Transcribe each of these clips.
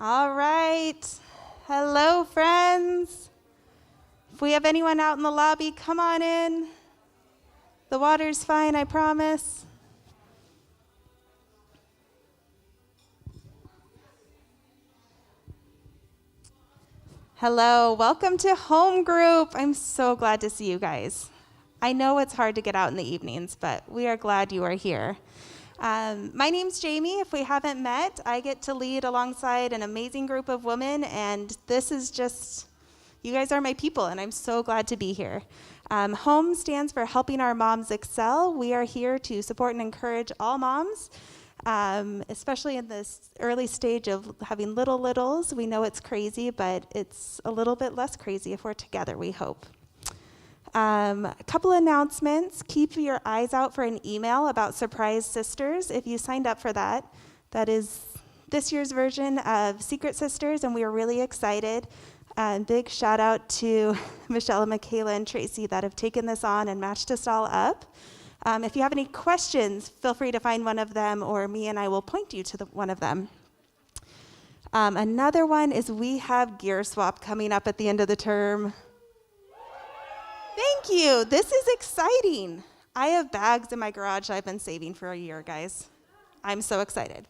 All right. Hello, friends. If we have anyone out in the lobby, come on in. The water's fine, I promise. Hello, welcome to home group. I'm so glad to see you guys. I know it's hard to get out in the evenings, but we are glad you are here. My name's Jamie. If we haven't met, I get to lead alongside an amazing group of women, and this is just, you guys are my people, and I'm so glad to be here. HOME stands for Helping Our Moms Excel. We are here to support and encourage all moms, especially in this early stage of having littles. We know it's crazy, but it's a little bit less crazy if we're together, we hope. A couple announcements. Keep your eyes out for an email about Surprise Sisters. If you signed up for that, that is this year's version of Secret Sisters, and we are really excited. Big shout out to Michelle, Michaela, and Tracy that have taken this on and matched us all up. If you have any questions, feel free to find one of them, or me and I will point you to one of them. Another one is we have Gear Swap coming up at the end of the term. Thank you. This is exciting. I have bags in my garage I've been saving for a year, guys. I'm so excited.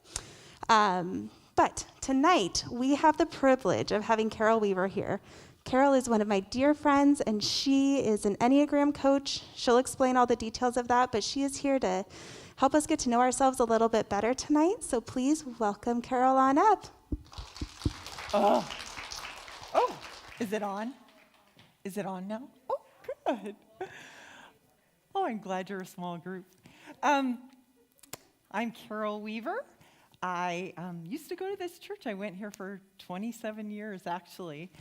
But tonight, we have the privilege of having Carol Weaver here. Carol is one of my dear friends, and she is an Enneagram coach. She'll explain all the details of that, but she is here to help us get to know ourselves a little bit better tonight. So please welcome Carol on up. Oh, is it on? Is it on now? Oh, good. Oh, I'm glad you're a small group. I'm Carol Weaver. I used to go to this church. I went here for 27 years, actually.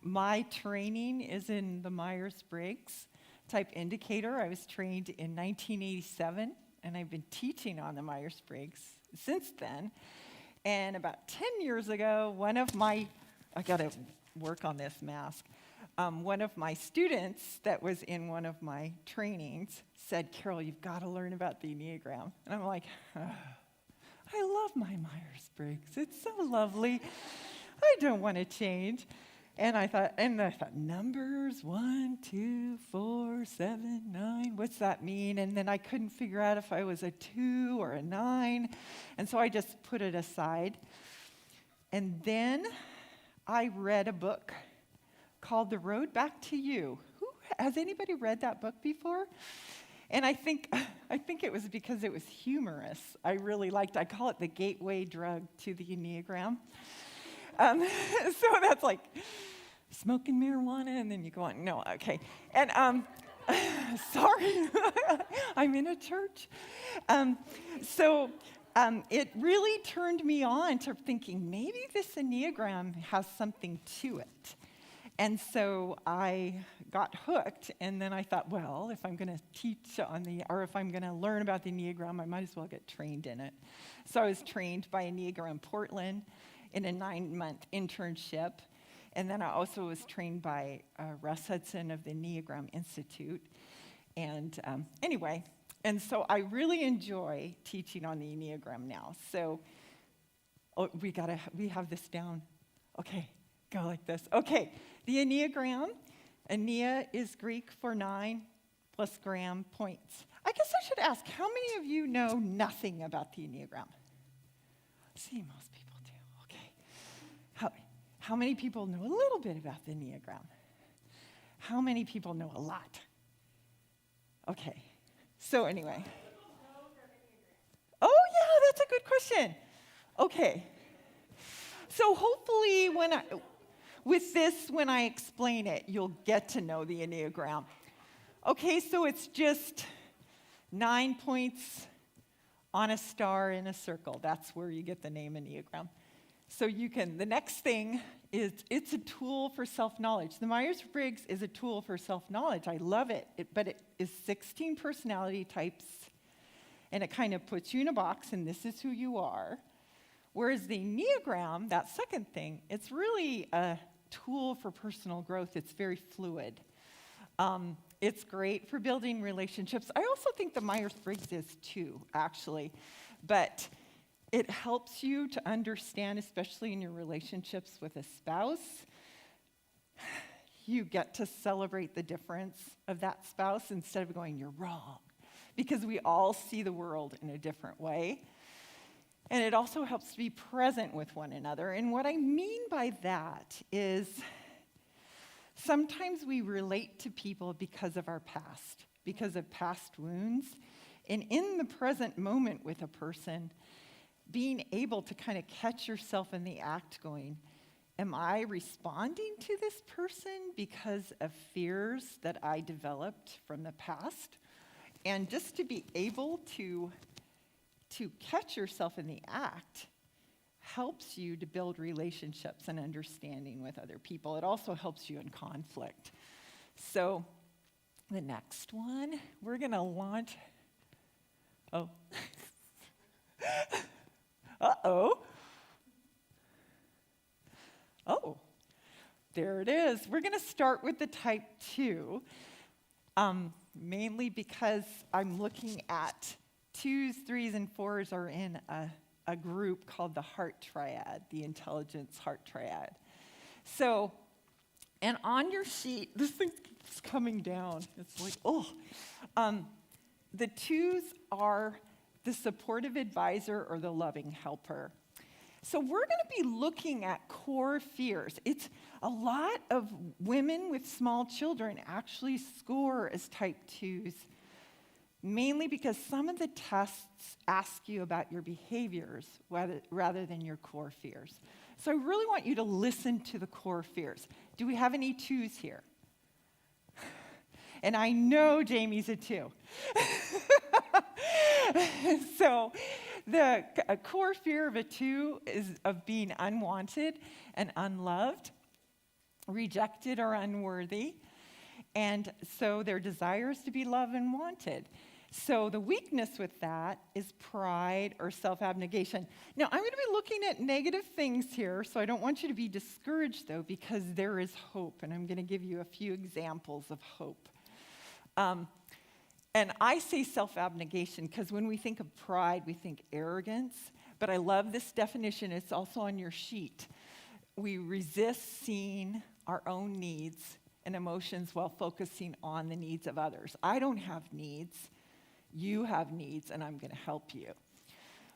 My training is in the Myers-Briggs type indicator. I was trained in 1987, and I've been teaching on the Myers-Briggs since then. And about 10 years ago, I got to work on this mask. One of my students that was in one of my trainings said, Carol, you've got to learn about the Enneagram. And I'm like, I love my Myers-Briggs. It's so lovely. I don't want to change. And I thought, numbers, 1, 2, 4, 7, 9, what's that mean? And then I couldn't figure out if I was a 2 or a 9. And so I just put it aside. And then I read a book called The Road Back to You. Has anybody read that book before? And I think it was because it was humorous. I call it the gateway drug to the Enneagram. So that's like smoking marijuana, and then you go on. No, okay. And sorry, I'm in a church. It really turned me on to thinking maybe this Enneagram has something to it. And so I got hooked, and then I thought, well, if I'm going to teach if I'm going to learn about the Enneagram, I might as well get trained in it. So I was trained by Enneagram Portland in a 9-month internship, and then I also was trained by Russ Hudson of the Enneagram Institute. And so I really enjoy teaching on the Enneagram now. So we have this down. Okay. Go like this. Okay, the Enneagram. Ennea is Greek for 9 plus gram points. I guess I should ask, how many of you know nothing about the Enneagram? See, most people do. Okay. How many people know a little bit about the Enneagram? How many people know a lot? Okay. So anyway. Oh, yeah, that's a good question. Okay. So hopefully when I explain it, you'll get to know the Enneagram. Okay, so it's just 9 points on a star in a circle. That's where you get the name Enneagram. So the next thing is it's a tool for self-knowledge. The Myers-Briggs is a tool for self-knowledge. I love it, but it is 16 personality types, and it kind of puts you in a box, and this is who you are. Whereas the Enneagram, that second thing, it's really a tool for personal growth. It's very fluid. It's great for building relationships. I also think the Myers-Briggs is too, actually. But It helps you to understand, especially in your relationships with a spouse, you get to celebrate the difference of that spouse instead of going, you're wrong, because we all see the world in a different way. And it also helps to be present with one another. And what I mean by that is sometimes we relate to people because of our past, because of past wounds. And in the present moment with a person, being able to kind of catch yourself in the act going, am I responding to this person because of fears that I developed from the past? And just to be able to catch yourself in the act helps you to build relationships and understanding with other people. It also helps you in conflict. So the next one, we're going to launch. Oh. Uh-oh. Oh, there it is. We're going to start with the type 2, mainly because I'm looking at 2s, 3s, and 4s are in a group called the heart triad, the intelligence heart triad. So, and on your sheet, this thing's coming down. It's like, oh. The 2s are the supportive advisor or the loving helper. So we're going to be looking at core fears. It's a lot of women with small children actually score as type 2s, mainly because some of the tests ask you about your behaviors rather than your core fears. So I really want you to listen to the core fears. Do we have any 2s here? And I know Jamie's a 2. So a core fear of a 2 is of being unwanted and unloved, rejected or unworthy. And so their desire is to be loved and wanted. So the weakness with that is pride or self-abnegation. Now, I'm going to be looking at negative things here, so I don't want you to be discouraged, though, because there is hope, and I'm going to give you a few examples of hope. And I say self-abnegation because when we think of pride, we think arrogance. But I love this definition. It's also on your sheet. We resist seeing our own needs and emotions while focusing on the needs of others. I don't have needs. You have needs, and I'm going to help you.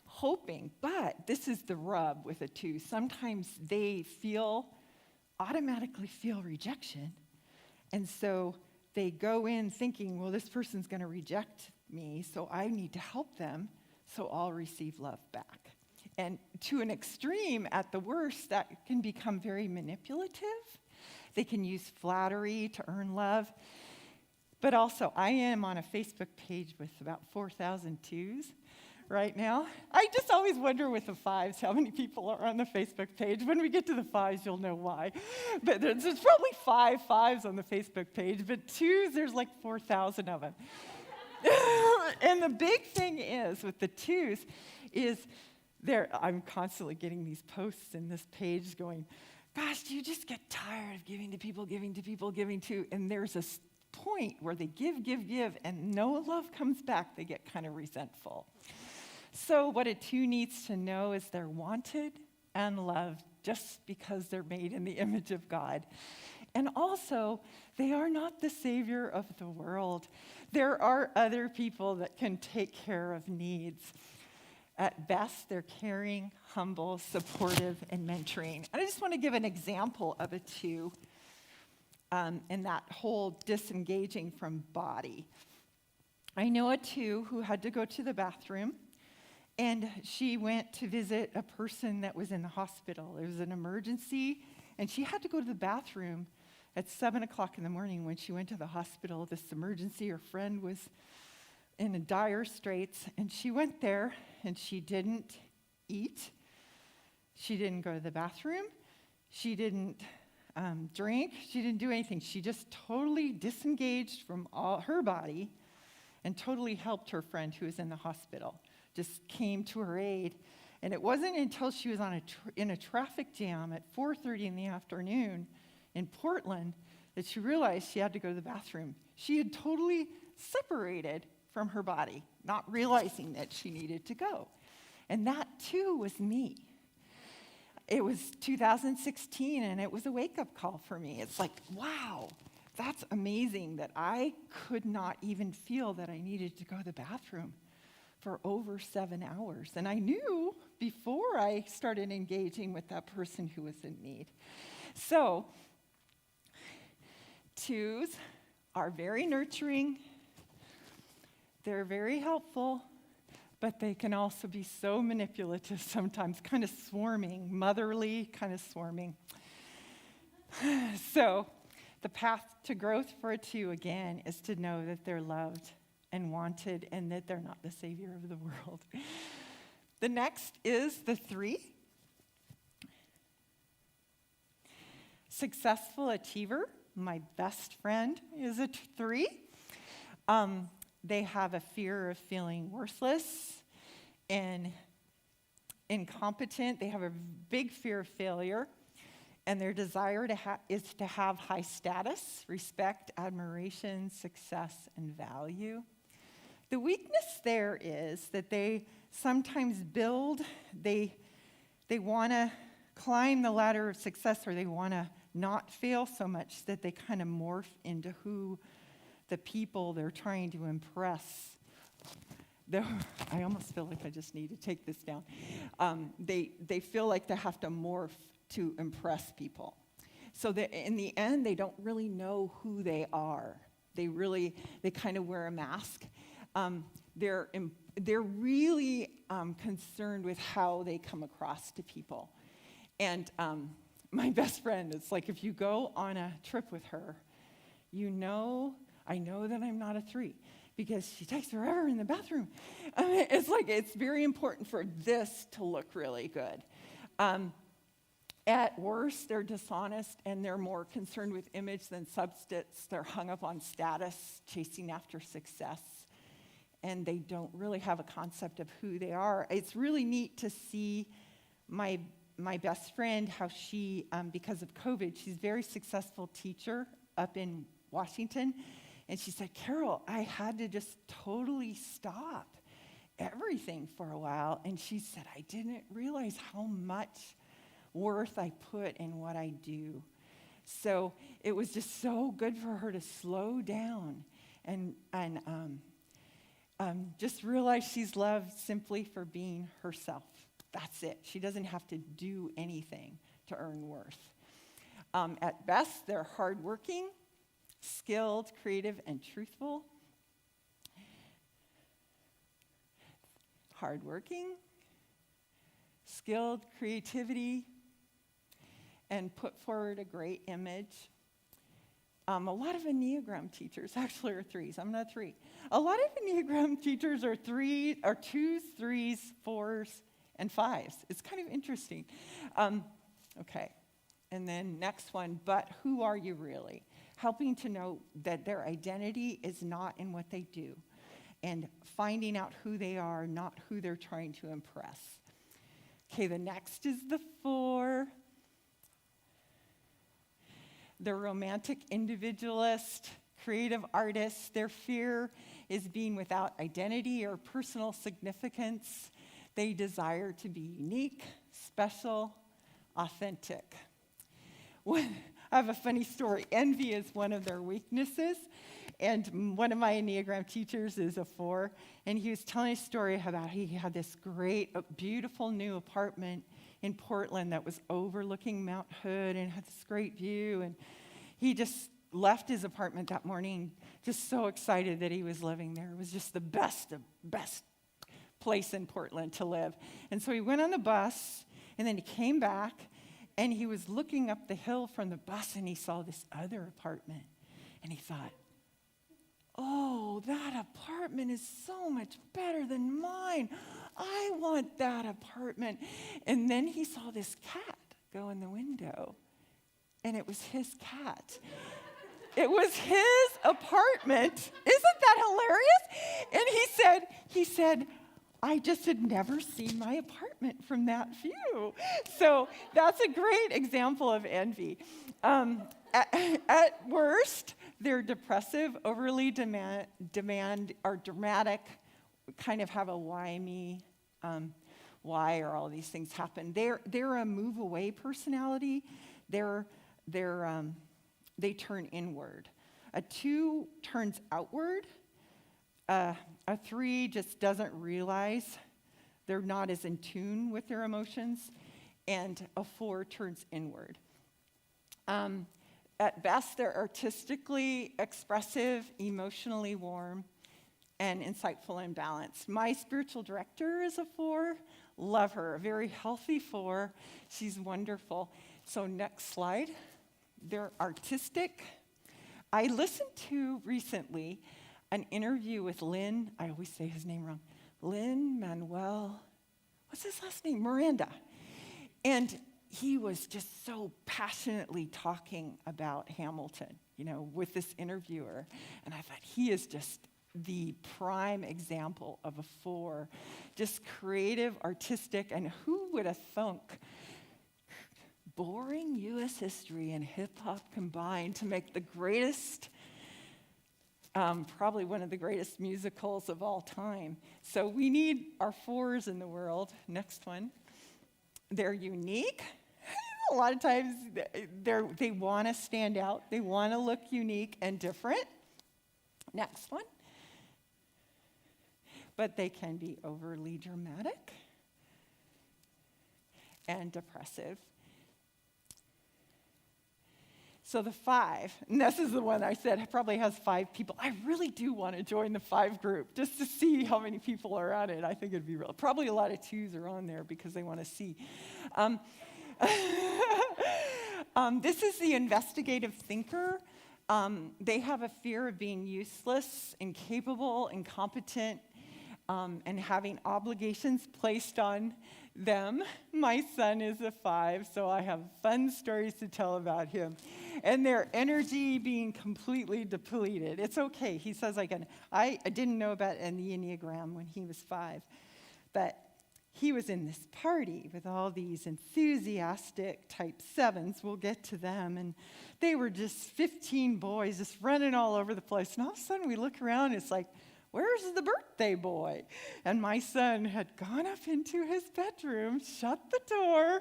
Hoping, but this is the rub with a 2. Sometimes they automatically feel rejection. And so they go in thinking, well, this person's going to reject me, so I need to help them, so I'll receive love back. And to an extreme, at the worst, that can become very manipulative. They can use flattery to earn love. But also, I am on a Facebook page with about 4,000 2s right now. I just always wonder with the 5s how many people are on the Facebook page. When we get to the 5s, you'll know why. But there's probably 5 5s on the Facebook page, but 2s, there's like 4,000 of them. And the big thing is with the 2s is I'm constantly getting these posts in this page going, gosh, do you just get tired of giving to people, and there's a point where they give, and no love comes back. They get kind of resentful. So what a 2 needs to know is they're wanted and loved just because they're made in the image of God. And also, they are not the savior of the world. There are other people that can take care of needs. At best, they're caring, humble, supportive, and mentoring. And I just want to give an example of a 2 in that whole disengaging from body. I know a 2 who had to go to the bathroom, and she went to visit a person that was in the hospital. It was an emergency, and she had to go to the bathroom at 7 o'clock in the morning. When she went to the hospital, this emergency, her friend was in a dire straits, and she went there, and she didn't eat. She didn't go to the bathroom. She didn't drink. She didn't do anything. She just totally disengaged from all her body and totally helped her friend who was in the hospital. Just came to her aid. And it wasn't until she was in a traffic jam at 4:30 in the afternoon in Portland that she realized she had to go to the bathroom. She had totally separated from her body, not realizing that she needed to go. And that too was me. It was 2016, and it was a wake-up call for me. It's like, wow, that's amazing that I could not even feel that I needed to go to the bathroom for over 7 hours. And I knew before I started engaging with that person who was in need. So, twos are very nurturing. They're very helpful, but they can also be so manipulative sometimes, kind of swarming, motherly, kind of swarming. So, the path to growth for a 2, again, is to know that they're loved and wanted and that they're not the savior of the world. The next is the 3. Successful achiever. My best friend is a 3. They have a fear of feeling worthless and incompetent. They have a big fear of failure. And their desire is to have high status, respect, admiration, success, and value. The weakness there is that they sometimes they want to climb the ladder of success, or they want to not fail so much that they kind of morph into who the people they're trying to impress. I almost feel like I just need to take this down. They feel like they have to morph to impress people. So that in the end, they don't really know who they are. They kind of wear a mask. They're really concerned with how they come across to people. And my best friend, it's like if you go on a trip with her, I know that I'm not a 3 because she takes forever in the bathroom. It's like it's very important for this to look really good. At worst, they're dishonest and they're more concerned with image than substance. They're hung up on status, chasing after success, and they don't really have a concept of who they are. It's really neat to see my best friend, how she, because of COVID, she's a very successful teacher up in Washington. And she said, Carol, I had to just totally stop everything for a while. And she said, I didn't realize how much worth I put in what I do. So it was just so good for her to slow down and just realize she's loved simply for being herself. That's it. She doesn't have to do anything to earn worth. At best, they're hardworking, skilled, creative, and truthful. Hardworking, skilled, creativity, and put forward a great image. A lot of Enneagram teachers actually are 3s. I'm not 3. A lot of Enneagram teachers are 2s, 3s, 4s, and 5s. It's kind of interesting. Okay. And then next one, but who are you really? Helping to know that their identity is not in what they do, and finding out who they are, not who they're trying to impress. Okay, the next is the 4. The romantic individualist, creative artist. Their fear is being without identity or personal significance. They desire to be unique, special, authentic. I have a funny story. Envy is one of their weaknesses. And one of my Enneagram teachers is a 4. And he was telling a story about he had this great, beautiful new apartment in Portland that was overlooking Mount Hood and had this great view. And he just left his apartment that morning just so excited that he was living there. It was just the best place in Portland to live. And so he went on the bus, and then he came back, and he was looking up the hill from the bus, and he saw this other apartment. And he thought, oh, that apartment is so much better than mine. I want that apartment. And then he saw this cat go in the window, and it was his cat. It was his apartment. Isn't that hilarious? And he said, I just had never seen my apartment from that view. So that's a great example of envy. At worst, they're depressive, overly dramatic, kind of have a why me. why are all these things happen. They're a move away personality. They turn inward. A 2 turns outward. A 3 just doesn't realize they're not as in tune with their emotions. And a 4 turns inward. At best, they're artistically expressive, emotionally warm, and insightful and balanced. My spiritual director is a 4. Love her, a very healthy 4. She's wonderful. So next slide. They're artistic. I listened to recently an interview with Lynn, I always say his name wrong, Lin-Manuel, what's his last name? Miranda. And he was just so passionately talking about Hamilton, with this interviewer. And I thought, he is just the prime example of a 4, just creative, artistic, and who would have thunk boring U.S. history and hip-hop combined to make the greatest, probably one of the greatest musicals of all time. So we need our 4s in the world. Next one. They're unique. A lot of times they want to stand out. They want to look unique and different. Next one. But they can be overly dramatic and depressive. So the 5, and this is the one I said probably has 5 people. I really do want to join the 5 group just to see how many people are on it. I think it'd be real. Probably a lot of 2s are on there because they want to see. This is the investigative thinker. They have a fear of being useless, incapable, incompetent, and having obligations placed on them. My son is a 5, so I have fun stories to tell about him. And their energy being completely depleted. It's okay. He says, I didn't know about the Enneagram when he was 5, but he was in this party with all these enthusiastic type 7s. We'll get to them. And they were just 15 boys just running all over the place. And all of a sudden we look around, it's like, where's the birthday boy? And my son had gone up into his bedroom, shut the door,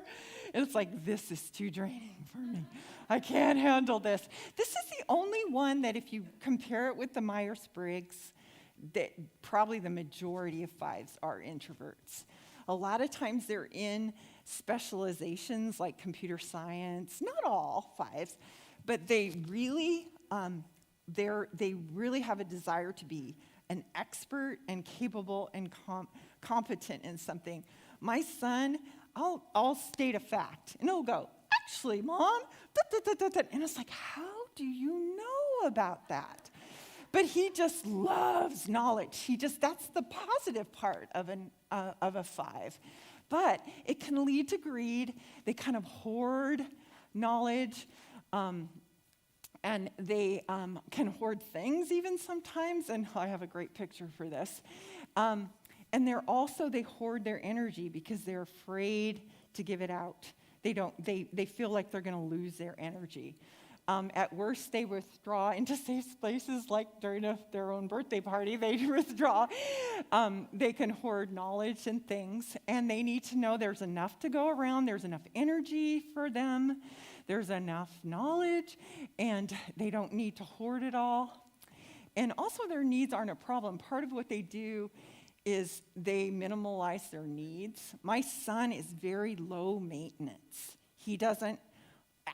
and it's like, this is too draining for me. I can't handle this. This is the only one that if you compare it with the Myers-Briggs, that probably the majority of 5s are introverts. A lot of times they're in specializations like computer science, not all 5s, but they really have a desire to be an expert and capable and competent in something. My son, I'll state a fact, and he'll go, actually, Mom, and it's like, how do you know about that? But he just loves knowledge. That's the positive part of a 5. But it can lead to greed. They kind of hoard knowledge. And they can hoard things even sometimes, and I have a great picture for this. And they hoard their energy because they're afraid to give it out. They feel like they're going to lose their energy. At worst, they withdraw into safe places, like during their own birthday party, they withdraw. They can hoard knowledge and things, and they need to know there's enough to go around, there's enough energy for them, there's enough knowledge, and they don't need to hoard it all. And also, their needs aren't a problem. Part of what they do is they minimalize their needs. My son is very low maintenance. He doesn't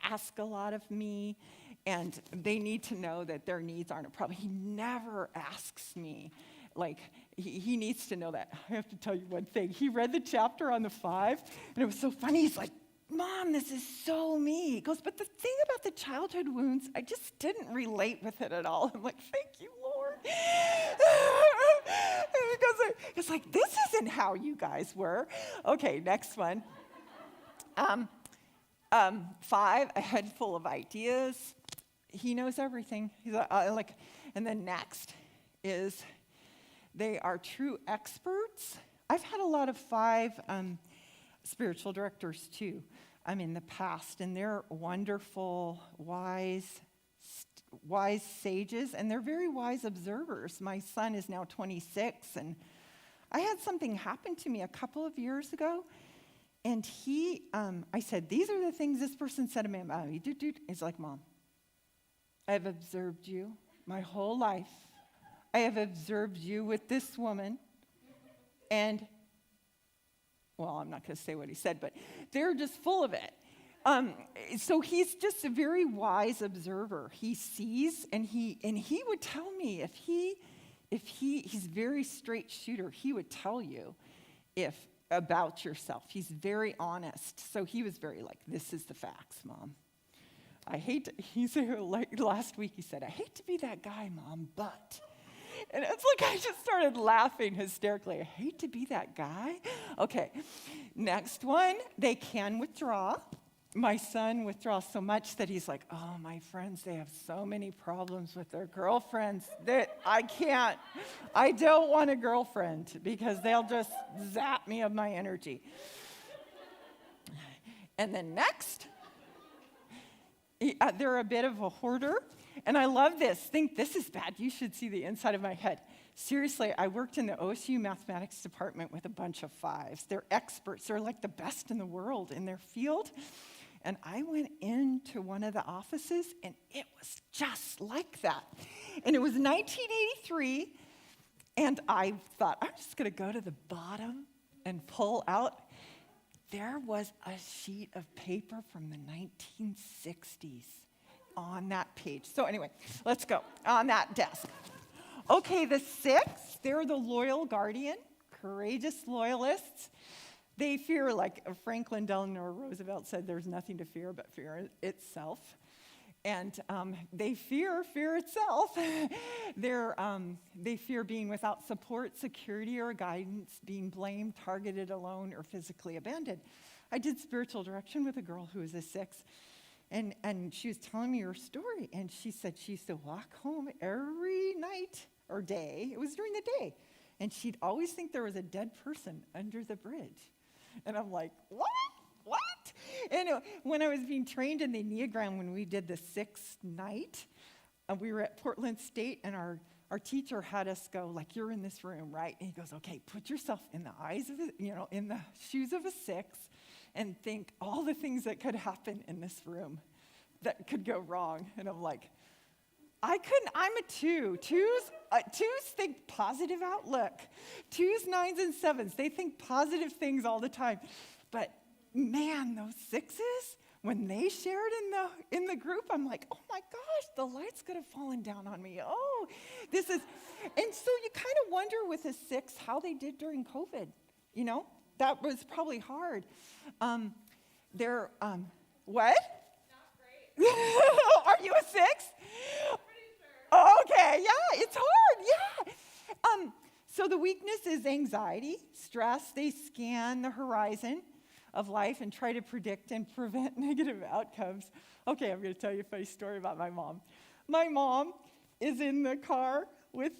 ask a lot of me, and they need to know that their needs aren't a problem. He never asks me. Like, he needs to know that. I have to tell you one thing. He read the chapter on the 5, and it was so funny. He's like, Mom, this is so me. He goes, but the thing about the childhood wounds, I just didn't relate with it at all. I'm like, thank you, Lord. Because it's like, this isn't how you guys were. Okay, next one. 5, a head full of ideas. He knows everything. He's and then next is they are true experts. I've had a lot of 5 spiritual directors too in the past, and they're wonderful, wise sages, and they're very wise observers. My son is now 26, and I had something happen to me a couple of years ago, and I said, these are the things this person said to me about me. He's like, Mom, I've observed you my whole life. I have observed you with this woman, and, well, I'm not going to say what he said, but they're just full of it. So he's just a very wise observer. He sees, and he would tell me he's very straight shooter. He would tell you about yourself. He's very honest. So he was very like, this is the facts, Mom. He said, like last week, he said, I hate to be that guy, Mom, but. And it's like I just started laughing hysterically. I hate to be that guy. Okay, next one, they can withdraw. My son withdraws so much that he's like, oh, my friends, they have so many problems with their girlfriends that I don't want a girlfriend because they'll just zap me of my energy. And then next, they're a bit of a hoarder. And I love this. Think this is bad. You should see the inside of my head. Seriously, I worked in the OSU mathematics department with a bunch of fives. They're experts. They're like the best in the world in their field. And I went into one of the offices, and it was just like that. And it was 1983, and I thought, I'm just going to go to the bottom and pull out. There was a sheet of paper from the 1960s on that page. So anyway, let's go on that desk. Okay, the 6, they're the loyal guardian, courageous loyalists. They fear, like Franklin Delano Roosevelt said, there's nothing to fear but fear itself. And they fear itself. They fear being without support, security, or guidance, being blamed, targeted, alone, or physically abandoned. I did spiritual direction with a girl who was a 6, and she was telling me her story, and she said she used to walk home every night or day. It was during the day, and she'd always think there was a dead person under the bridge. And I'm like, what? And when I was being trained in the Enneagram, when we did the 6th night, we were at Portland State, and our teacher had us go, like, you're in this room, right? And he goes, okay, put yourself in the eyes of in the shoes of a 6, and think all the things that could happen in this room that could go wrong. And I'm like, I couldn't. I'm a 2. Twos think positive outlook. 2s, 9s, and 7s, they think positive things all the time. But man, those 6s, when they shared in the group, I'm like, oh my gosh, the lights could have fallen down on me. Oh, this is, and so you kind of wonder with a 6 how they did during COVID. That was probably hard. They're what? Not great. Are you a 6? Okay, yeah, it's hard, yeah. So the weakness is anxiety, stress. They scan the horizon of life and try to predict and prevent negative outcomes. Okay, I'm going to tell you a funny story about my mom. My mom is in the car with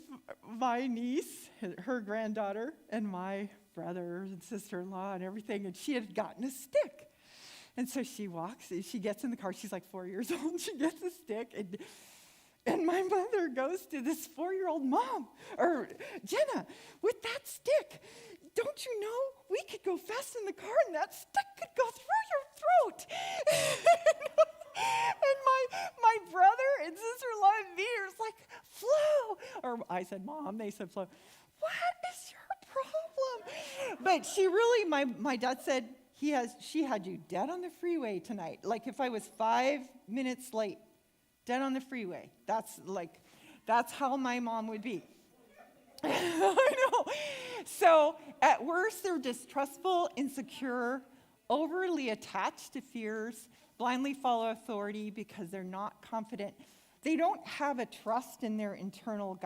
my niece, her granddaughter, and my brother and sister-in-law and everything, and she had gotten a stick. And so she gets in the car, she's like 4 years old, she gets a stick, and my mother goes to this 4-year-old mom, or Jenna, with that stick, don't you know we could go fast in the car and that stick could go through your throat? And my brother and sister-in-law and me are like, Flo. Or I said, Mom, they said, Flo. What is your problem? But she really, my dad said, she had you dead on the freeway tonight. Like if I was 5 minutes late, dead on the freeway. That's how my mom would be. I know. So at worst, they're distrustful, insecure, overly attached to fears, blindly follow authority because they're not confident. They don't have a trust in their internal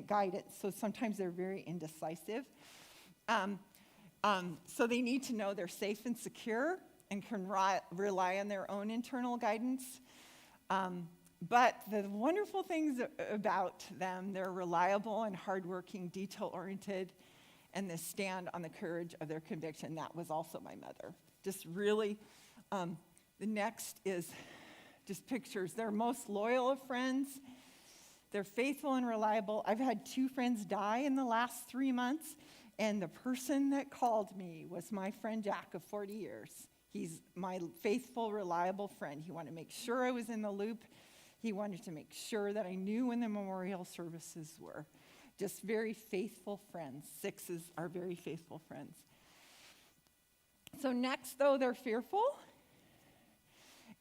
guidance, so sometimes they're very indecisive. So they need to know they're safe and secure and can rely on their own internal guidance. But the wonderful things about them, they're reliable and hardworking, detail-oriented, and they stand on the courage of their conviction. That was also my mother. Just really, the next is just pictures. They're most loyal of friends. They're faithful and reliable. I've had 2 friends die in the last 3 months, And the person that called me was my friend Jack of 40 years. He's my faithful, reliable friend. He wanted to make sure I was in the loop. He wanted to make sure that I knew when the memorial services were. Just very faithful friends. Sixes are very faithful friends. So next, though, they're fearful,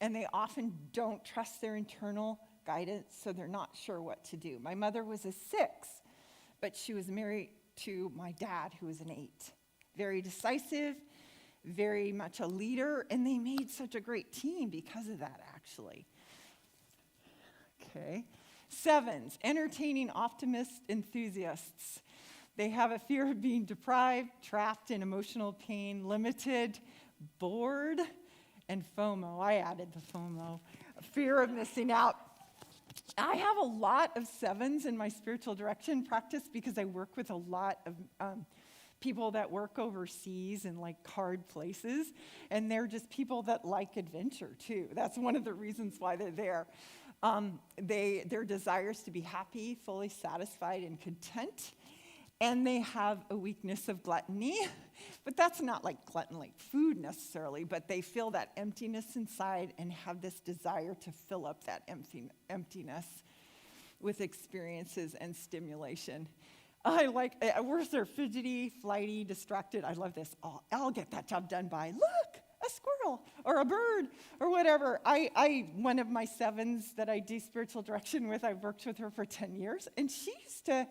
and they often don't trust their internal guidance, so they're not sure what to do. My mother was a 6, but she was married to my dad, who was an 8. Very decisive, very much a leader, and they made such a great team because of that, actually. Okay. 7s, entertaining optimist enthusiasts. They have a fear of being deprived, trapped in emotional pain, limited, bored, and FOMO. I added the FOMO, fear of missing out. I have a lot of 7s in my spiritual direction practice because I work with a lot of people that work overseas in like hard places, and they're just people that like adventure too. That's one of the reasons why they're there. Their desires to be happy, fully satisfied, and content. And they have a weakness of gluttony, but that's not like glutton like food necessarily, but they feel that emptiness inside and have this desire to fill up that emptiness with experiences and stimulation. Worse, they're fidgety, flighty, distracted. I love this. I'll get that job done by, look, a squirrel or a bird or whatever. One of my 7s that I do spiritual direction with, I've worked with her for 10 years, and she used to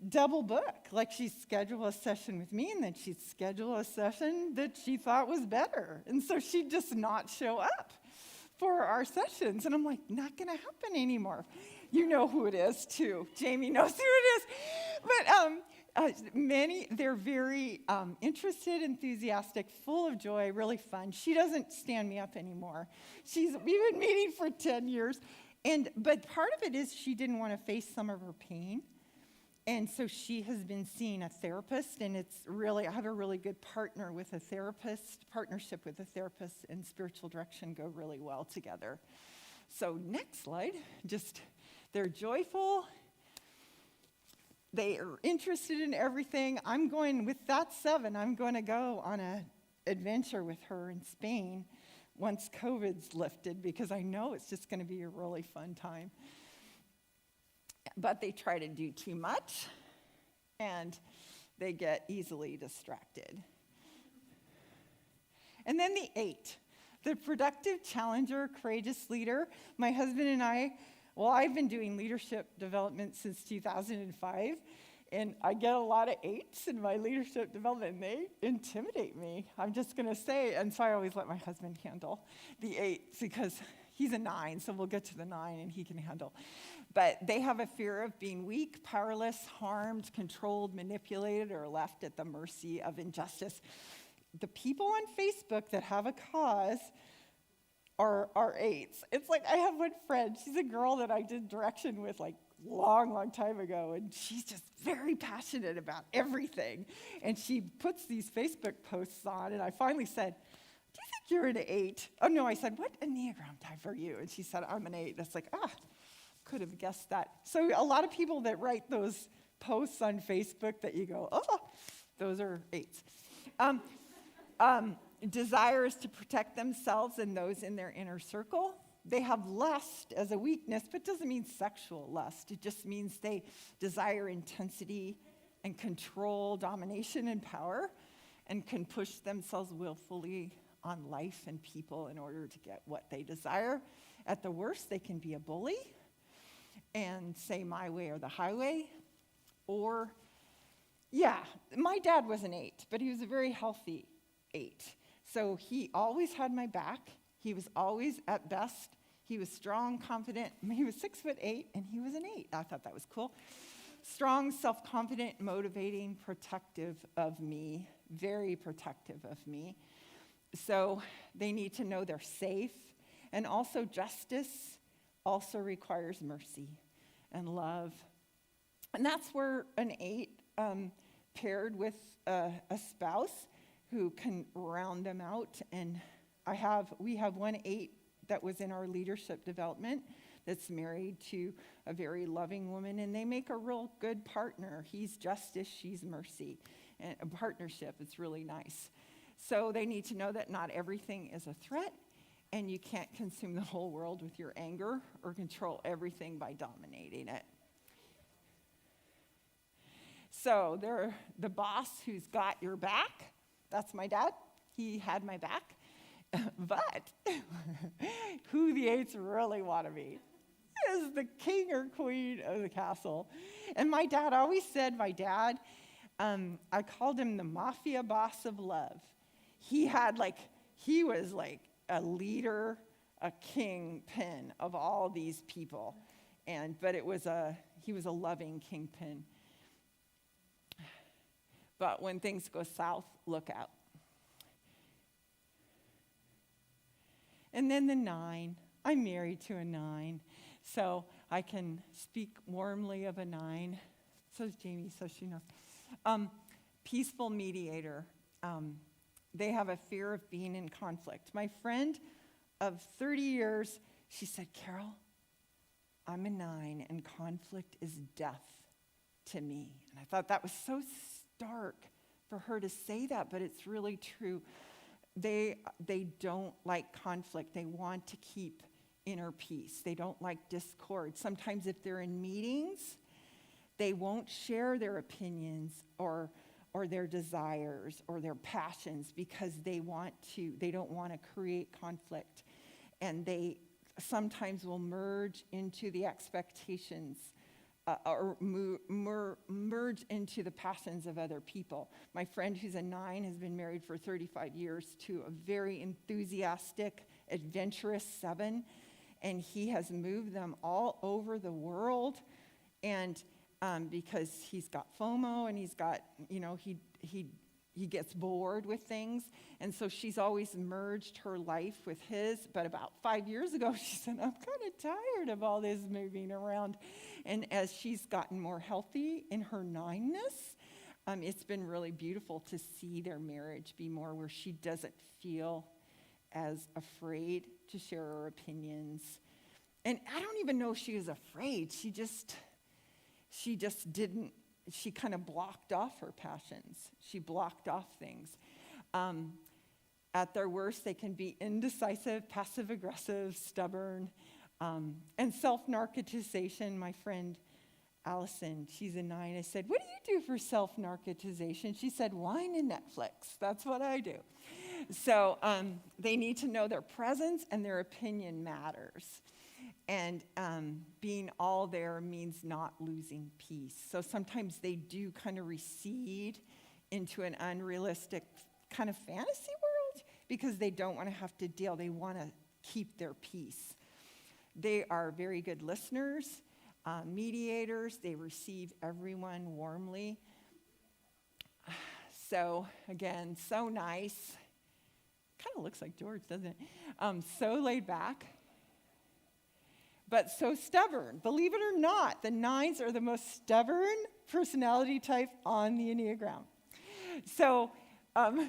double book. She'd schedule a session with me, and then she'd schedule a session that she thought was better. And so she'd just not show up for our sessions. And I'm like, not going to happen anymore. You know who it is, too. Jamie knows who it is. But they're very interested, enthusiastic, full of joy, really fun. She doesn't stand me up anymore. We've been meeting for 10 years. But part of it is she didn't want to face some of her pain. And so she has been seeing a therapist, and I have a really good partnership with a therapist, and spiritual direction go really well together. So next slide, they're joyful, they are interested in everything. With that 7, I'm going to go on an adventure with her in Spain once COVID's lifted, because I know it's just going to be a really fun time. But they try to do too much, and they get easily distracted. And then the 8, the productive challenger, courageous leader. My husband and I've been doing leadership development since 2005, and I get a lot of 8s in my leadership development, and they intimidate me. I'm just going to say, and so I always let my husband handle the 8s because he's a 9, so we'll get to the 9 and he can handle. But they have a fear of being weak, powerless, harmed, controlled, manipulated, or left at the mercy of injustice. The people on Facebook that have a cause are 8s. It's like I have one friend. She's a girl that I did direction with long time ago, and she's just very passionate about everything. And she puts these Facebook posts on, and I finally said, do you think you're an 8? Oh, no, I said, what Enneagram type are you? And she said, I'm an 8. That's could have guessed that. So a lot of people that write those posts on Facebook that you go, those are 8s. Desires to protect themselves and those in their inner circle. They have lust as a weakness, but it doesn't mean sexual lust. It just means they desire intensity and control, domination and power, and can push themselves willfully on life and people in order to get what they desire. At the worst, they can be a bully and say my way or the highway. Or, my dad was an 8, but he was a very healthy 8. So he always had my back. He was always, at best, he was strong, confident. He was 6'8", and he was an 8. I thought that was cool. Strong, self-confident, motivating, protective of me, very protective of me. So they need to know they're safe. And also justice also requires mercy and love. And that's where an 8 paired with a spouse who can round them out. And we have one 8 that was in our leadership development that's married to a very loving woman, and they make a real good partner. He's justice, she's mercy. And a partnership, it's really nice. So they need to know that not everything is a threat, and you can't consume the whole world with your anger or control everything by dominating it. So they're the boss who's got your back. That's my dad. He had my back. But who the eights really want to be is the king or queen of the castle. And my dad always said, I called him the mafia boss of love. He was like a leader, a kingpin of all these people. But he was a loving kingpin. But when things go south, look out. And then the 9, I'm married to a 9, so I can speak warmly of a 9. So is Jamie, so she knows. Peaceful mediator. They have a fear of being in conflict. My friend of 30 years, she said, Carol, I'm a 9, and conflict is death to me. And I thought that was so stark for her to say that, but it's really true. They don't like conflict. They want to keep inner peace. They don't like discord. Sometimes if they're in meetings, they won't share their opinions or their desires or their passions because they don't want to create conflict. And they sometimes will merge into the expectations or merge into the passions of other people. My friend who's a 9 has been married for 35 years to a very enthusiastic, adventurous 7, and he has moved them all over the world. And because he's got FOMO and he's got, he gets bored with things. And so she's always merged her life with his. But about 5 years ago, she said, I'm kind of tired of all this moving around. And as she's gotten more healthy in her 9-ness, it's been really beautiful to see their marriage be more where she doesn't feel as afraid to share her opinions. And I don't even know if she was afraid. She just didn't. She kind of blocked off her passions. She blocked off things. At their worst, they can be indecisive, passive-aggressive, stubborn, and self-narcotization. My friend Allison, she's a 9. I said, what do you do for self-narcotization? She said, wine and Netflix. That's what I do. So they need to know their presence and their opinion matters. And being all there means not losing peace. So sometimes they do kind of recede into an unrealistic kind of fantasy world because they don't want to have to deal. They want to keep their peace. They are very good listeners, mediators. They receive everyone warmly. So again, so nice. Kind of looks like George, doesn't it? So laid back. But so stubborn. Believe it or not, the 9s are the most stubborn personality type on the Enneagram. So, and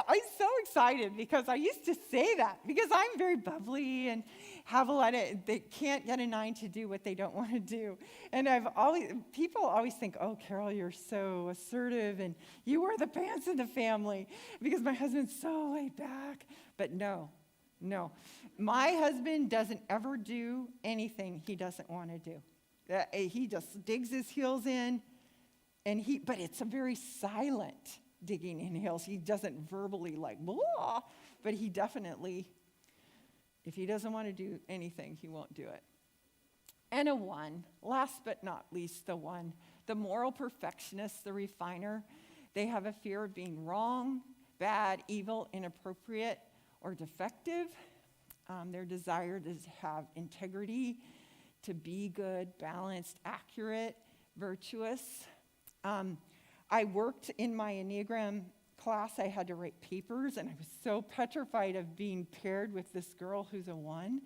I'm so excited because I used to say that because I'm very bubbly and have a lot of, they can't get a 9 to do what they don't want to do. And people always think, oh, Carol, you're so assertive and you wear the pants in the family because my husband's so laid back. But no. My husband doesn't ever do anything he doesn't want to do. He just digs his heels in, but it's a very silent digging in heels. He doesn't verbally like, blah, but he definitely, if he doesn't want to do anything, he won't do it. And a 1, last but not least, the 1, the moral perfectionist, the refiner. They have a fear of being wrong, bad, evil, inappropriate, or defective. Their desire to have integrity, to be good, balanced, accurate, virtuous. I worked in my Enneagram class. I had to write papers, and I was so petrified of being paired with this girl who's a 1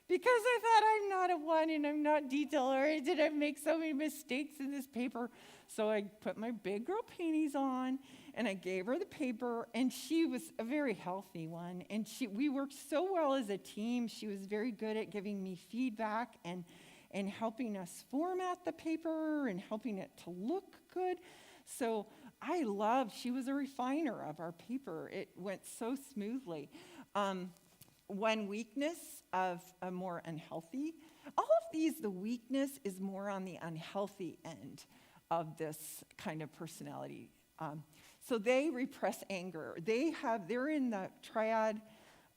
because I thought I'm not a 1 and I'm not detail-oriented. I make so many mistakes in this paper. So I put my big girl panties on, and I gave her the paper, and she was a very healthy one. And we worked so well as a team. She was very good at giving me feedback and helping us format the paper and helping it to look good. So she was a refiner of our paper. It went so smoothly. One weakness of a more unhealthy, all of these, the weakness is more on the unhealthy end of this kind of personality. So they repress anger. They're in the triad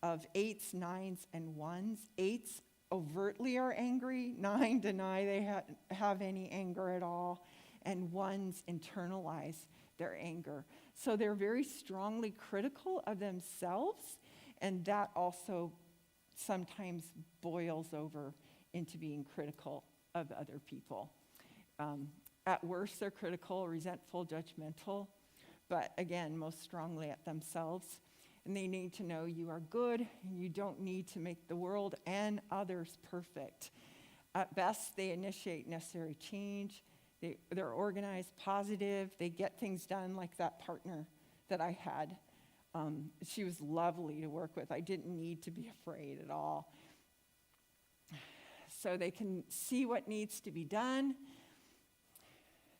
of 8s, 9s, and 1s. 8s overtly are angry. 9 deny they have any anger at all. And 1s internalize their anger. So they're very strongly critical of themselves, and that also sometimes boils over into being critical of other people. At worst, they're critical, resentful, judgmental, but again, most strongly at themselves. And they need to know you are good, and you don't need to make the world and others perfect. At best, they initiate necessary change. They're organized, positive. They get things done, like that partner that I had. She was lovely to work with. I didn't need to be afraid at all. So they can see what needs to be done.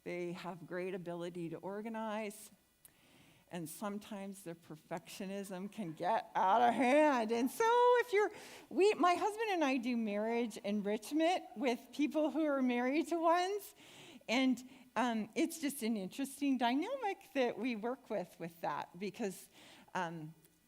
They have great ability to organize. And sometimes their perfectionism can get out of hand. And so my husband and I do marriage enrichment with people who are married to 1s. And it's just an interesting dynamic that we work with that, because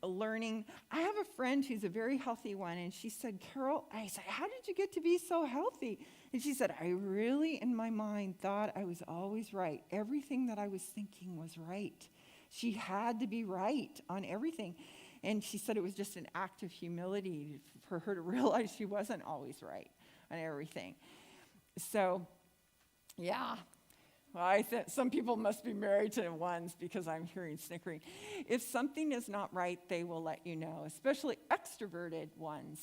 learning. I have a friend who's a very healthy one, and she said, Carol, I said, how did you get to be so healthy? And she said, I really, in my mind, thought I was always right. Everything that I was thinking was right. She had to be right on everything. And she said it was just an act of humility for her to realize she wasn't always right on everything. So, yeah. Well, I think some people must be married to 1s because I'm hearing snickering. If something is not right, they will let you know, especially extroverted 1s.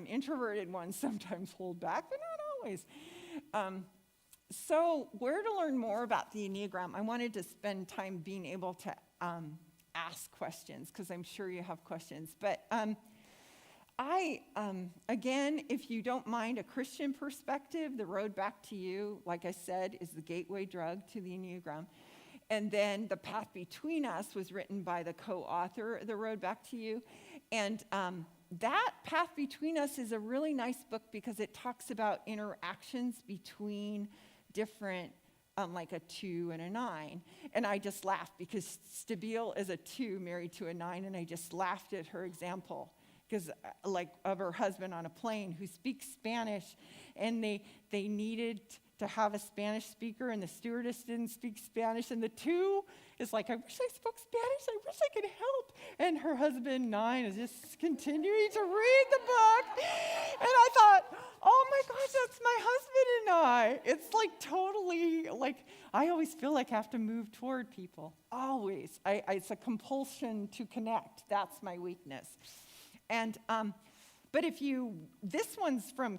Introverted 1s sometimes hold back, but not always. So where to learn more about the Enneagram? I wanted to spend time being able to ask questions, because I'm sure you have questions. But again, if you don't mind a Christian perspective, The Road Back to You, like I said, is the gateway drug to the Enneagram. And then The Path Between Us was written by the co-author of The Road Back to You. And that Path Between Us is a really nice book because it talks about interactions between different, like a 2 and a 9. And I just laughed because Stabile is a 2 married to a 9, and I just laughed at her example. Because of her husband on a plane who speaks Spanish, and they needed to have a Spanish speaker, and the stewardess didn't speak Spanish, and the 2 is like, I wish I spoke Spanish, I wish I could help. And her husband, 9, is just continuing to read the book. And I thought, oh my gosh, that's my husband and I. It's like totally, I always feel like I have to move toward people, always. It's a compulsion to connect. That's my weakness. And, but this one's from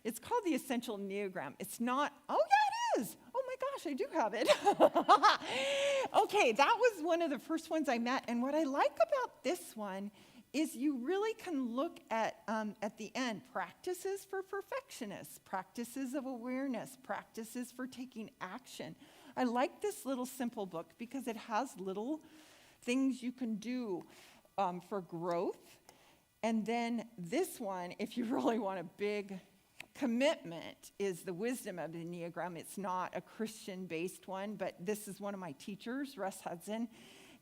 it's called the Essential Enneagram. It's not, oh yeah, it is. Oh my gosh, I do have it. Okay, that was one of the first ones I met. And what I like about this one is you really can look at the end, practices for perfectionists, practices of awareness, practices for taking action. I like this little simple book because it has little things you can do for growth. And then this one, if you really want a big commitment, is The Wisdom of the Enneagram. It's not a Christian-based one, but this is one of my teachers, Russ Hudson.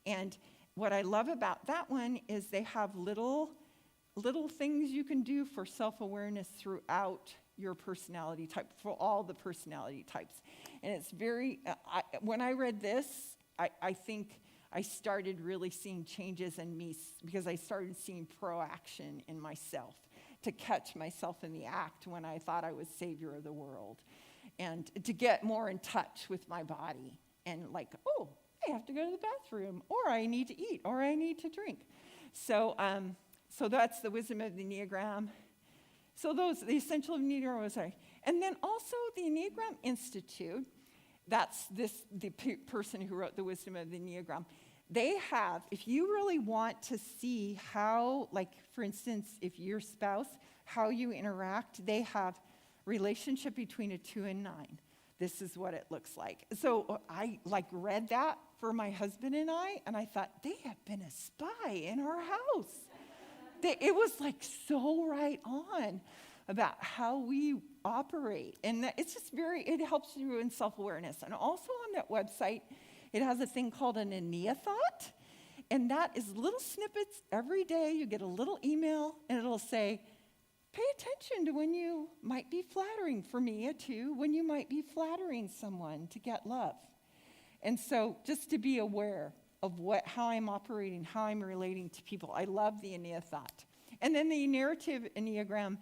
And what I love about that one is they have little things you can do for self-awareness throughout your personality type, for all the personality types. And it's very, when I read this, I think I started really seeing changes in me because I started seeing pro-action in myself, to catch myself in the act when I thought I was savior of the world, and to get more in touch with my body, and oh, I have to go to the bathroom, or I need to eat, or I need to drink. So that's The Wisdom of the Enneagram. So the essential Enneagram, sorry. And then also the Enneagram Institute, that's the person who wrote The Wisdom of the Enneagram. They have, if you really want to see how, like, for instance, if your spouse, how you interact, they have relationship between a 2 and 9. This is what it looks like. So I read that for my husband and I thought, they have been a spy in our house. It was so right on about how we operate. And it's just it helps you in self-awareness. And also on that website, it has a thing called an Enneathought. And that is little snippets every day. You get a little email and it'll say, pay attention to when you might be flattering, for me, a 2, when you might be flattering someone to get love. And so just to be aware of how I'm operating, how I'm relating to people. I love the Enneathought. And then the narrative Enneagram,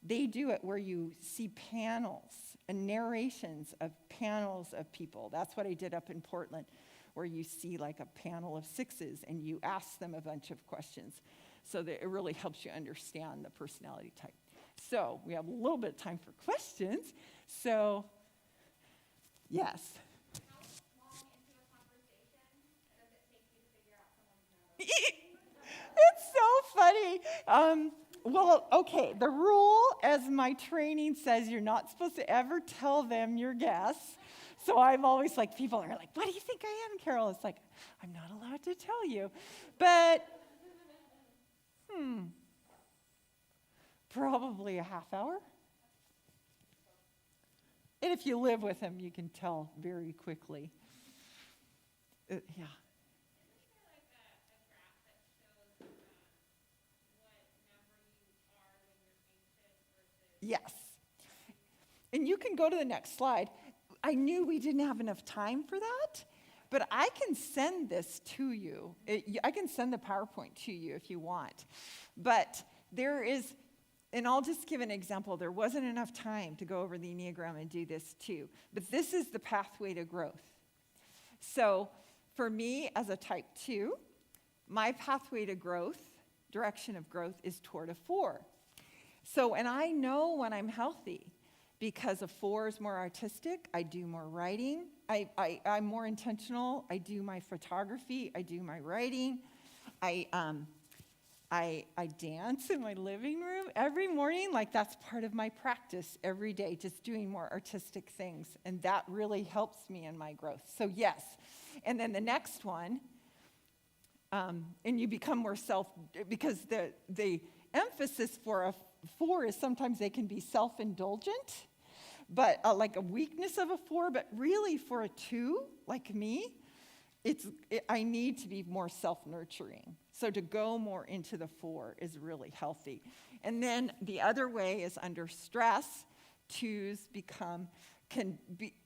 they do it where you see panels and narrations of panels of people. That's what I did up in Portland, where you see a panel of 6s and you ask them a bunch of questions so that it really helps you understand the personality type. So we have a little bit of time for questions. So, yes. It's so funny. Well, okay, the rule, as my training says, you're not supposed to ever tell them your guess. So I'm always people are like, what do you think I am, Carol? It's I'm not allowed to tell you. But, probably a half hour. And if you live with him, you can tell very quickly. Yeah. Yes. And you can go to the next slide. I knew we didn't have enough time for that, but I can send this to you. I can send the PowerPoint to you if you want. But there is, and I'll just give an example. There wasn't enough time to go over the Enneagram and do this too. But this is the pathway to growth. So for me as a type 2, my pathway to growth, direction of growth, is toward a 4. So, and I know when I'm healthy, because a 4 is more artistic, I do more writing, I'm more intentional, I do my photography, I do my writing, I dance in my living room every morning, that's part of my practice every day, just doing more artistic things, and that really helps me in my growth. So yes, and then the next one, and you become more because the emphasis for a 4 is sometimes they can be self-indulgent, but a weakness of a 4, but really for a 2, like me, I need to be more self-nurturing. So to go more into the 4 is really healthy. And then the other way is under stress, 2s can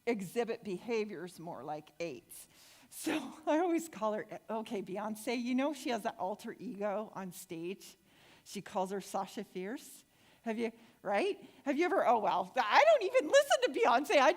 exhibit behaviors more like 8s. So I always call her, okay, Beyonce, she has that alter ego on stage. She calls her Sasha Fierce. Have you ever, oh, well, I don't even listen to Beyonce. I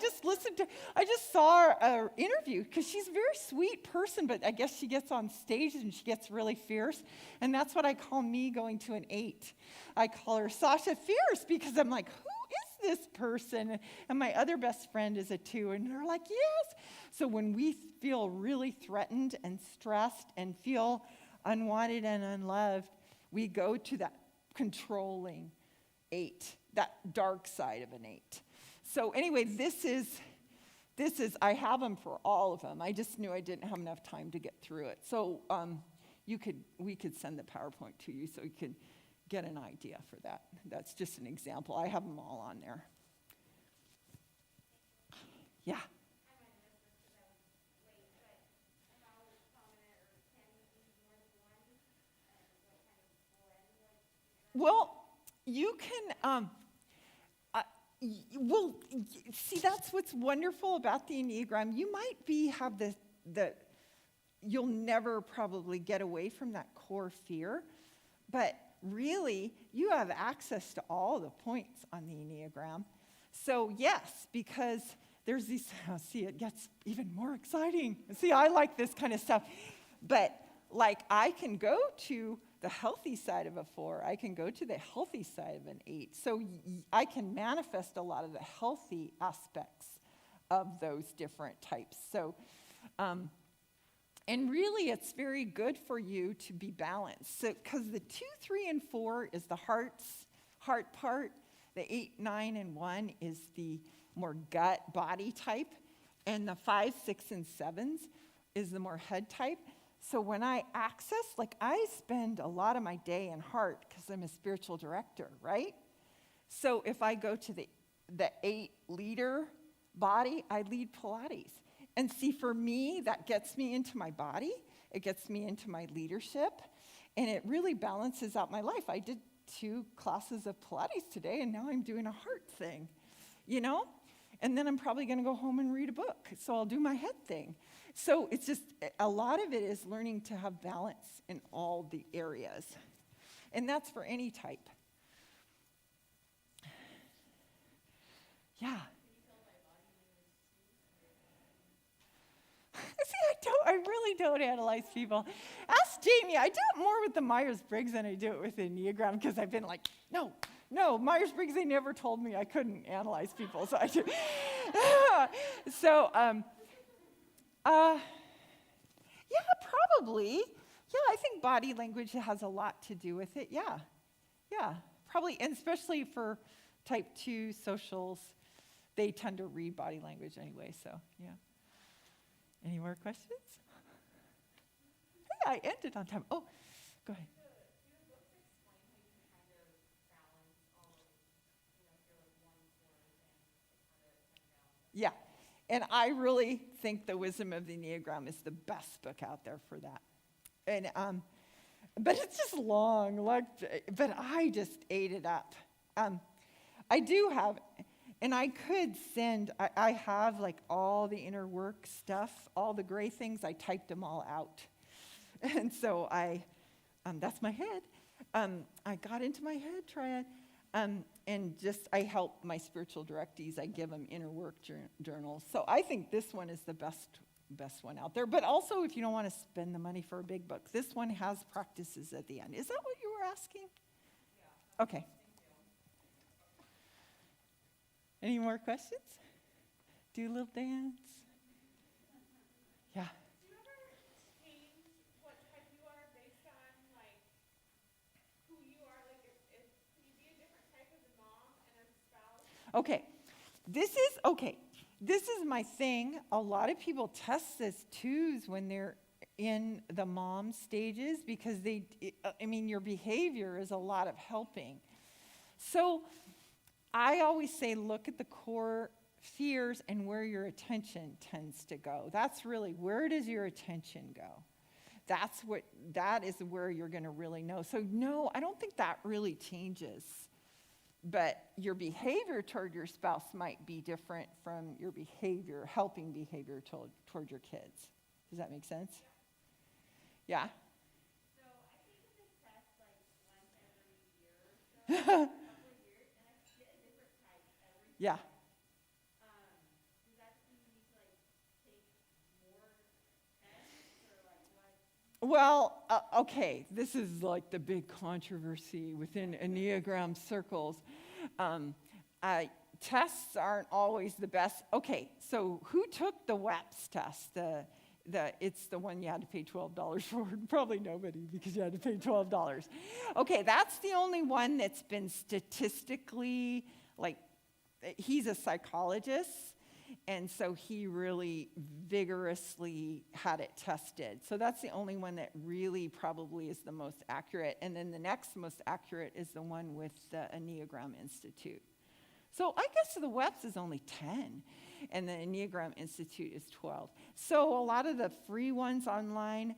just saw her interview because she's a very sweet person, but I guess she gets on stage and she gets really fierce. And that's what I call me going to an 8. I call her Sasha Fierce because I'm like, who is this person? And my other best friend is a 2, and they're like, yes. So when we feel really threatened and stressed and feel unwanted and unloved, we go to that controlling 8, that dark side of an 8. So anyway, this is, I have them for all of them. I just knew I didn't have enough time to get through it. So we could send the PowerPoint to you so you could get an idea for that. That's just an example. I have them all on there. Yeah. Well, you can, see, that's what's wonderful about the Enneagram. You might have you'll never probably get away from that core fear, but really, you have access to all the points on the Enneagram. So yes, because there's these, see, it gets even more exciting. See, I like this kind of stuff. But I can go to the healthy side of a 4. I can go to the healthy side of an 8. So I can manifest a lot of the healthy aspects of those different types. So, and really, it's very good for you to be balanced. So, because the 2, 3, and 4 is the heart part. The 8, 9, and 1 is the more gut, body type. And the 5, 6, and 7s is the more head type. So when I access, like I spend a lot of my day in heart because I'm a spiritual director, right? So if I go to the 8 leader body, I lead Pilates. And see, for me, that gets me into my body. It gets me into my leadership. And it really balances out my life. I did 2 classes of Pilates today, and now I'm doing a heart thing, you know? And then I'm probably going to go home and read a book. So I'll do my head thing. So it's just, a lot of it is learning to have balance in all the areas. And that's for any type. Yeah. See, I really don't analyze people. Ask Jamie. I do it more with the Myers-Briggs than I do it with the Enneagram because I've been like, no, Myers-Briggs, they never told me I couldn't analyze people, so I do. So, yeah, probably. Yeah, I think body language has a lot to do with it. Yeah, probably, and especially for type 2 socials, they tend to read body language anyway, so yeah. Any more questions? Hey, I ended on time. Oh, go ahead. Yeah, and I really think The Wisdom of the Enneagram is the best book out there for that. And but it's just long, but I just ate it up. I do have, and I could send, I have like all the inner work stuff, all the gray things, I typed them all out. And so that's my head. I got into my head triad. And just, I help my spiritual directees. I give them inner work journals. So I think this one is the best one out there. But also, if you don't want to spend the money for a big book, this one has practices at the end. Is that what you were asking? Yeah. Okay. Any more questions? Do a little dance. Yeah. Okay, this is my thing. A lot of people test this twos when they're in the mom stages because your behavior is a lot of helping. So I always say look at the core fears and where your attention tends to go. That's really, where does your attention go? That is where you're going to really know. So no, I don't think that really changes. But your behavior toward your spouse might be different from your helping behavior toward your kids. Does that make sense? Yeah? So I take this test like once every year or so, a couple of years, and I get a different type every Yeah. time. Does that mean you need to like take more tests or like what? Well, okay, this is like the big controversy within Enneagram circles. Tests aren't always the best. Okay, so who took the WEPS test? It's the one you had to pay $12 for. Probably nobody because you had to pay $12. Okay, that's the only one that's been statistically, like, he's a psychologist. And so he really vigorously had it tested. So that's the only one that really probably is the most accurate. And then the next most accurate is the one with the Enneagram Institute. So I guess the WEPS is only 10, and the Enneagram Institute is 12. So a lot of the free ones online,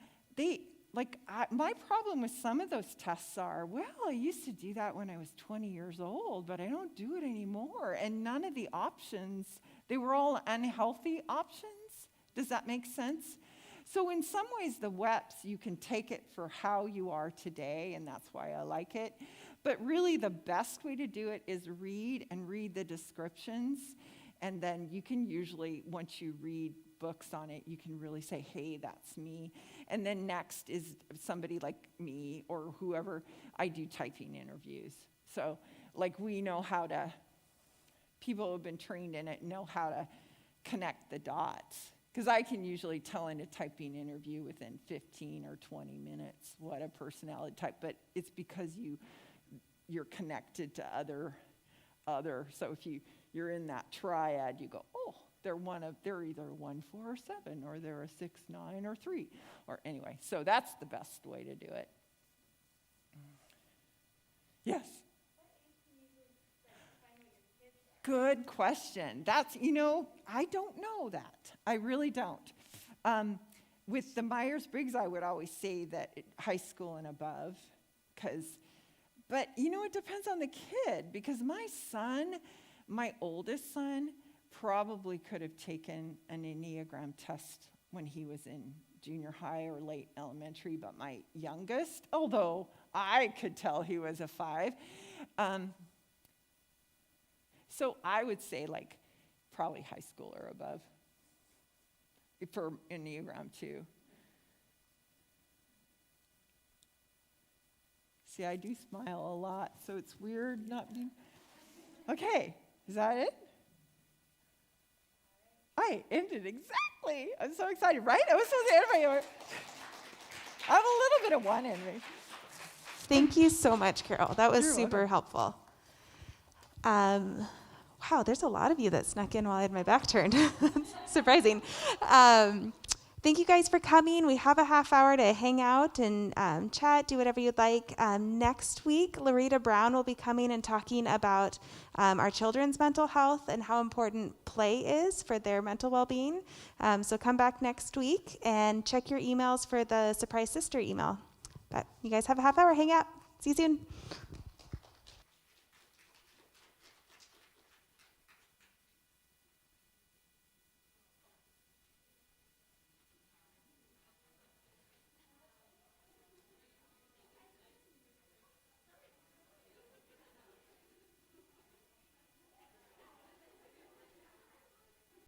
my problem with some of those tests are, well, I used to do that when I was 20 years old, but I don't do it anymore. And none of the options, they were all unhealthy options. Does that make sense? So in some ways, the WEPS, you can take it for how you are today, and that's why I like it. But really, the best way to do it is read the descriptions. And then you can usually, once you read books on it, you can really say, hey, that's me. And then next is somebody like me or whoever. I do typing interviews. So like we know how to, people who have been trained in it know how to connect the dots. Because I can usually tell in a typing interview within 15 or 20 minutes what a personality type, but it's because you're connected to other. So if you're in that triad, you go, oh, they're either 1, 4, or 7, or they're a 6, 9, or 3, or anyway. So that's the best way to do it. Yes. Good question. I don't know that. I really don't. With the Myers-Briggs, I would always say that high school and above, but it depends on the kid, because my oldest son, probably could have taken an Enneagram test when he was in junior high or late elementary, but my youngest, although I could tell he was a 5, so I would say probably high school or above for Enneagram 2. See, I do smile a lot, so it's weird not being... Okay, is that it? I ended exactly. I'm so excited, right? I was supposed to end my... I have a little bit of one in me. Thank you so much, Carol. That was You're super helpful. Wow, there's a lot of you that snuck in while I had my back turned. Surprising. Thank you guys for coming. We have a half hour to hang out and chat, do whatever you'd like. Next week, Loretta Brown will be coming and talking about our children's mental health and how important play is for their mental well-being. So come back next week and check your emails for the Surprise Sister email. But you guys have a half hour. Hang out. See you soon.